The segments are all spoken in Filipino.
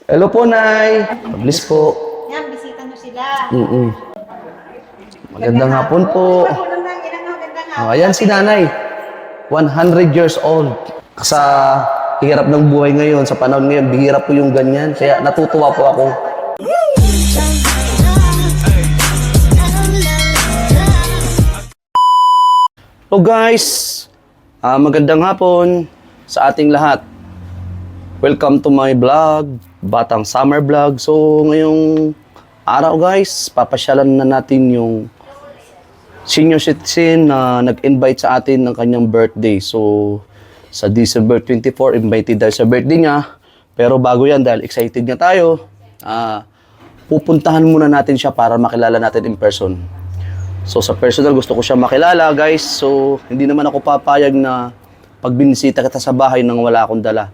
Hello po, Nay. Mabilis po. Yan, bisita nyo sila. Magandang hapon po. Ayan si Nanay. 100 years old. Sa hirap ng buhay ngayon, sa panahon ngayon, bihira po yung ganyan. Kaya natutuwa po ako. Hello guys! Magandang hapon sa ating lahat. Welcome to my vlog, Batang Summer Vlog. So, ngayong araw guys, papasyalan na natin yung senior citizen na nag-invite sa atin ng kanyang birthday. So, sa December 24, invited tayo sa birthday niya. Pero bago yan, dahil excited nga tayo, pupuntahan muna natin siya para makilala natin in person. So, sa personal, gusto ko siya makilala guys. So, hindi naman ako papayag na pag binisita kita sa bahay nang wala akong dala.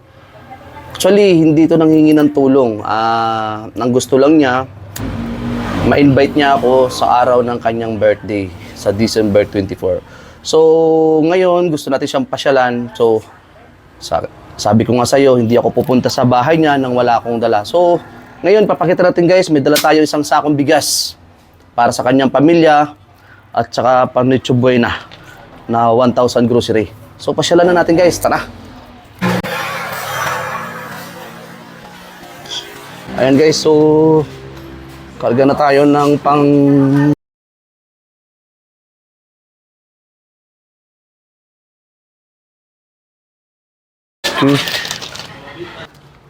Actually, hindi ito nanghingi ng tulong. Ang gusto lang niya, ma-invite niya ako sa araw ng kanyang birthday, sa December 24. So, ngayon, gusto natin siyang pasyalan. So, sabi ko nga sa'yo, hindi ako pupunta sa bahay niya nang wala akong dala. So, ngayon, papakita natin guys, may dala tayo isang sakong bigas para sa kanyang pamilya at saka Panitso Buena na 1,000 grocery. So, pasyalan na natin guys, tara! Ayan guys, so karga na tayo ng pang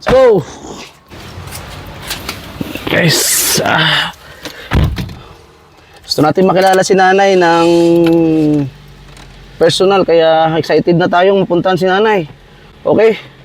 let's go! Guys, gusto natin makilala si Nanay ng personal, kaya excited na tayong mapuntahan si Nanay. Okay?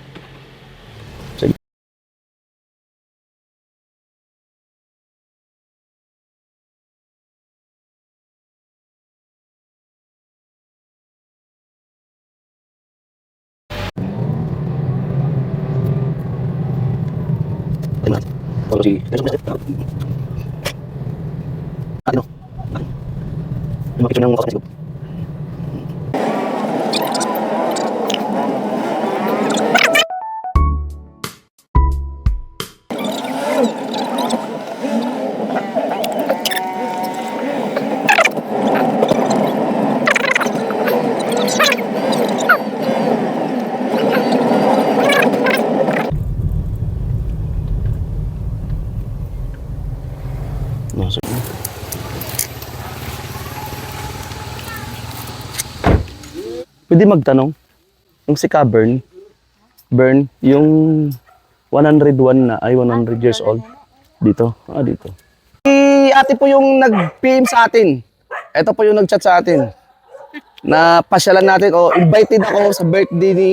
Pwede magtanong, yung si Bern, yung 101 na, ay 100 years old, dito, dito. Si ate po yung nag-PM sa atin, ito po yung nag-chat sa atin, na pasyalan natin, invited ako sa birthday ni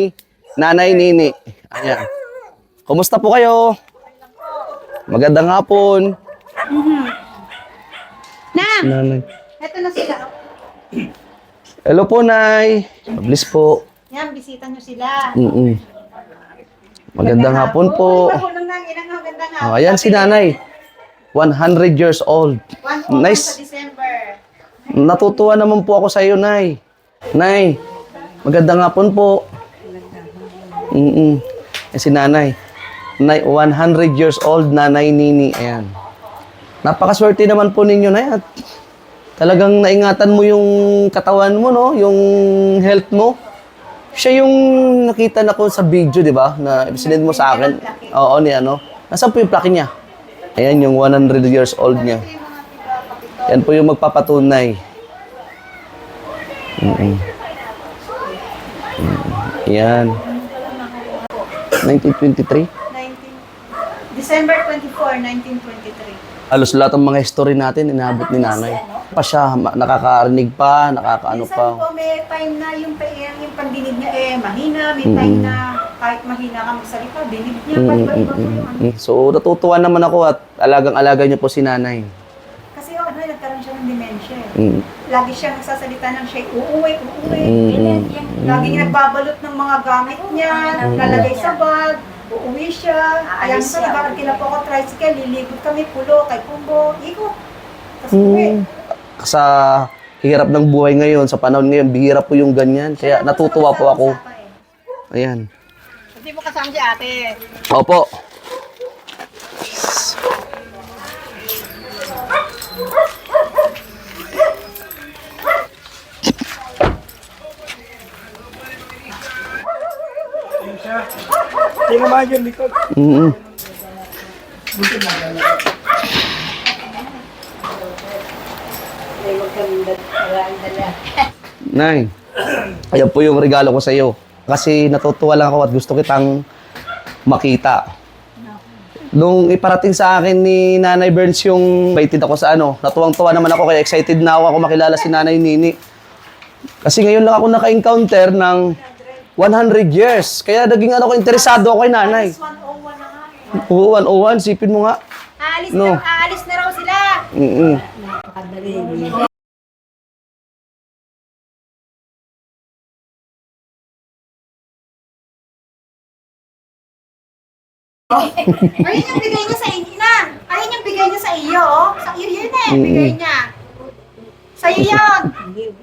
Nanay Nini. Ayan. Kumusta po kayo? Magandang hapon. Nanay, eto na sila. Hello po, Nay. Mabilis po. Yan, bisita nyo sila. Magandang hapon po. Ayan si Nanay. 100 years old. Nice. Sa December. Natutuwa naman po ako sa iyo, Nay. Nay, magandang hapon po. Si Nanay. 100 years old, Nanay Nini. Ayan. Napakaswerte naman po ninyo, Nay. At talagang naingatan mo yung katawan mo, no? Yung health mo. Siya yung nakita na ko sa video, di ba? Na sinend mo sa akin. Oo, ni ano. Nasaan po yung plaque niya? Ayan, yung 100 years old niya. Yan po yung magpapatunay. Yan. 1923? December 24, 1923. Halos lahat ng mga history natin, inaabot ni Nanay. Pa siya, nakakarinig pa, nakakaano Minsan pa. po may time na yung pandinig niya mahina, may time na kahit mahina ka magsalita, dinig niya pa iba-iba po yung ano. So, natutuwa naman ako at alagang-alaga niyo po si Nanay. Kasi nagkaroon siya ng dementia. Lagi siya nagsasalita ng siya, uuwi. Lagi nagbabalot ng mga gamit niya, naglalagay sa bag, uuwi siya. Kaya sa nagkakaroon kila po ako tricycle, liligot kami, pulo, kay Pumbo, ikot. Tapos uwi. Sa hirap ng buhay ngayon, sa panahon ngayon, bihira po yung ganyan. Kaya natutuwa po ako. Ayan. Hindi mo kasama si ate. Opo. Tinamahan yung likod. Mm. Nay, ayan po yung regalo ko sa iyo. Kasi natutuwa lang ako at gusto kitang makita. Nung iparating sa akin ni Nanay Burns yung excited ako sa ano, natuwang-tuwa naman ako kaya excited na ako makilala si Nanay Nini. Kasi ngayon lang ako naka-encounter ng 100 years. Kaya naging ano ko, interesado ako kay Nanay. 101 na nga eh. Oo, 101, sipin mo nga. No. Aalis na raw sila. Mm-mm. Ayun yung bigay niya sa inyo na. Ayun yung bigay niya sa iyo. Oh. Sa iyo yun eh, bigay niya. Sa iyo yun.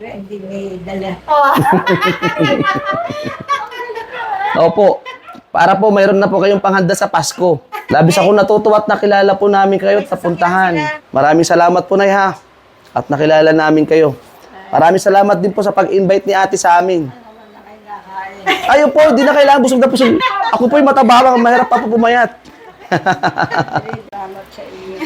Hindi may dala. Oh. Opo. Para po mayroon na po kayong panghanda sa Pasko. Labis ako natutuwa at nakilala po namin kayo at napuntahan. Maraming salamat po, Nay, ha. At nakilala namin kayo. Maraming salamat din po sa pag-invite ni ate sa amin. Ayun po, di na kailangan busog na busog. Ako po yung matabang, mahirap pa po pumayat. Salamat sa iyo.